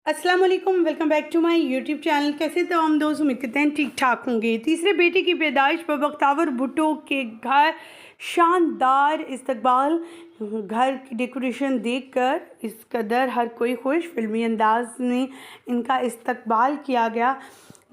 अस्सलाम वालेकुम, welcome back to my YouTube channel. कैसे तो हम दोस्त उम्मीद करते हैं ठीक ठाक होंगे। तीसरे बेटे की पैदाइश पर बख्तावर भुट्टो के घर शानदार इस्तकबाल। घर की डेकोरेशन देखकर इस कदर हर कोई खुश, फिल्मी अंदाज में इनका इस्तकबाल किया गया।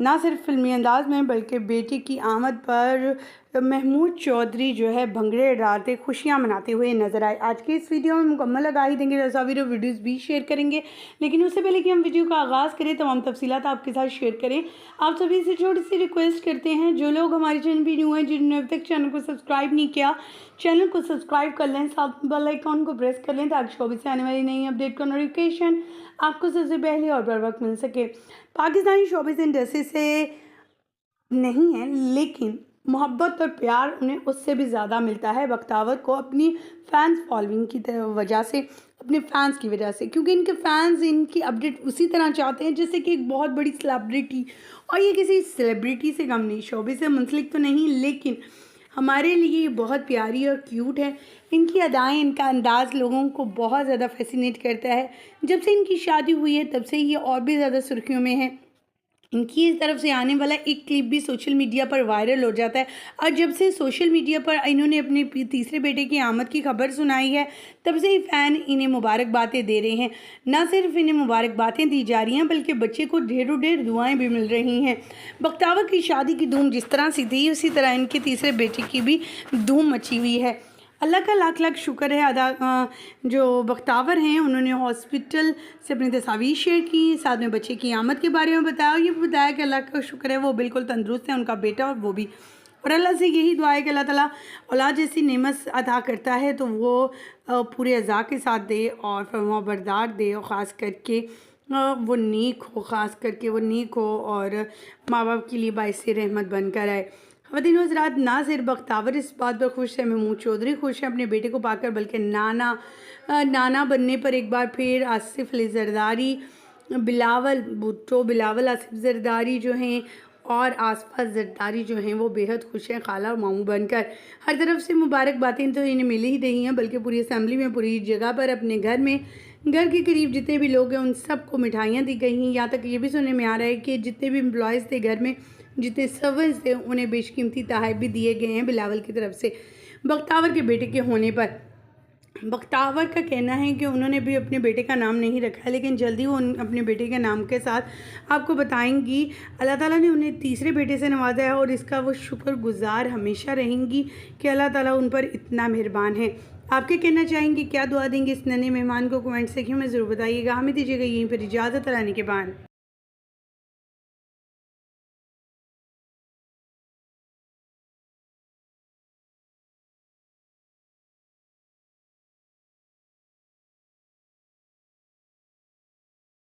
ना सिर्फ फिल्मी अंदाज में बल्कि बेटी की आमद पर महमूद चौधरी जो है भंगड़े उड़ाते खुशियाँ मनाते हुए नजर आए। आज के इस वीडियो में मुकम्मल आगाही देंगे, तस्वीर और वीडियोस भी शेयर करेंगे। लेकिन उससे पहले कि हम वीडियो का आगाज़ करें तमाम तफसीलात आपके साथ शेयर करें, आप सभी से छोटी सी रिक्वेस्ट करते हैं, जो लोग हमारे चैनल पर न्यू हैं, जिन्होंने अभी तक चैनल को सब्सक्राइब नहीं किया, चैनल को सब्सक्राइब कर लें, साथ बेल आइकॉन को प्रेस कर लें ताकि शोबे से आने वाली नई अपडेट का नोटिफिकेशन आपको सबसे पहले और बर वक्त मिल सके। पाकिस्तानी शोबिज़ इंडस्ट्री से नहीं है, लेकिन मोहब्बत और प्यार उन्हें उससे भी ज़्यादा मिलता है बख्तावर को अपनी फ़ैंस फॉलोइंग की वजह से, अपने फ़ैंस की वजह से, क्योंकि इनके फ़ैंस इनकी अपडेट उसी तरह चाहते हैं जैसे कि एक बहुत बड़ी सेलिब्रिटी। और ये किसी सेलिब्रिटी से कम नहीं, शोबिज़ से मुंसलिक तो नहीं, लेकिन हमारे लिए ये बहुत प्यारी और क्यूट है। इनकी अदाएँ, इनका अंदाज़ लोगों को बहुत ज़्यादा फैसिनेट करता है। जब से इनकी शादी हुई है तब से ये और भी ज़्यादा सुर्खियों में है। इनकी इस तरफ से आने वाला एक क्लिप भी सोशल मीडिया पर वायरल हो जाता है, और जब से सोशल मीडिया पर इन्होंने अपने तीसरे बेटे की आमद की खबर सुनाई है तब से ही फ़ैन इन्हें मुबारकबादें दे रहे हैं। ना सिर्फ इन्हें मुबारकबादें दी जा रही हैं बल्कि बच्चे को ढेरों ढेर दुआएं भी मिल रही हैं। बख्तावर की शादी की धूम जिस तरह से थी उसी तरह इनके तीसरे बेटे की भी धूम मची हुई है। अल्लाह का लाख लाख शुक्र है। जो बख्तावर हैं उन्होंने हॉस्पिटल से अपनी तस्वीर शेयर की, साथ में बच्चे की आमद के बारे में बताया, और ये बताया कि अल्लाह का शुक्र है वो बिल्कुल तंदुरुस्त है, उनका बेटा और वो भी। और अल्लाह से यही दुआ है कि अल्लाह ताला औलाद जैसी नेमत अता करता है तो वो पूरे अज़ा के साथ दे और फरमाबरदार दे, और ख़ास करके वो नेक हो, ख़ास करके वो नेक हो और माँ बाप के लिए बाइस रहमत बनकर आए। ख़वातीन व हज़रात, ना सिर्फ बख्तावर इस बात पर खुश है, महमूद चौधरी खुश है अपने बेटे को पाकर, बल्कि नाना बनने पर एक बार फिर आसिफ अली जरदारी, बिलावल भुट्टो, बिलावल आसिफ जरदारी जो हैं और आसपास जरदारी जो हैं वो बेहद खुश हैं खाला और मामू बनकर। हर तरफ से मुबारकबादें तो इन्हें मिल ही रही हैं, बल्कि पूरी असेंबली में, पूरी जगह पर, अपने घर में, घर के करीब जितने भी लोग हैं उन सबको मिठाइयाँ दी गई हैं। यहाँ तक ये भी सुनने में आ रहा है कि जितने भी एम्प्लॉयज़ थे घर में, जितने सर्वेंट्स थे, उन्हें बेशकीमती तोहफ़े भी दिए गए हैं बिलावल की तरफ से बख्तावर के बेटे के होने पर। बख्तावर का कहना है कि उन्होंने भी अपने बेटे का नाम नहीं रखा है, लेकिन जल्दी वो अपने बेटे के नाम के साथ आपको बताएंगी। अल्लाह ताला ने उन्हें तीसरे बेटे से नवाजा है और इसका वो शुक्रगुजार हमेशा रहेंगी कि अल्लाह ताला उन पर इतना मेहरबान है। आपके कहना चाहेंगे, क्या दुआ देंगे इस नन्हे मेहमान को? कमेंट सेक्शन में ज़रूर बताइएगा। हमें दीजिएगा यहीं पर इजाज़त, आने के बाद।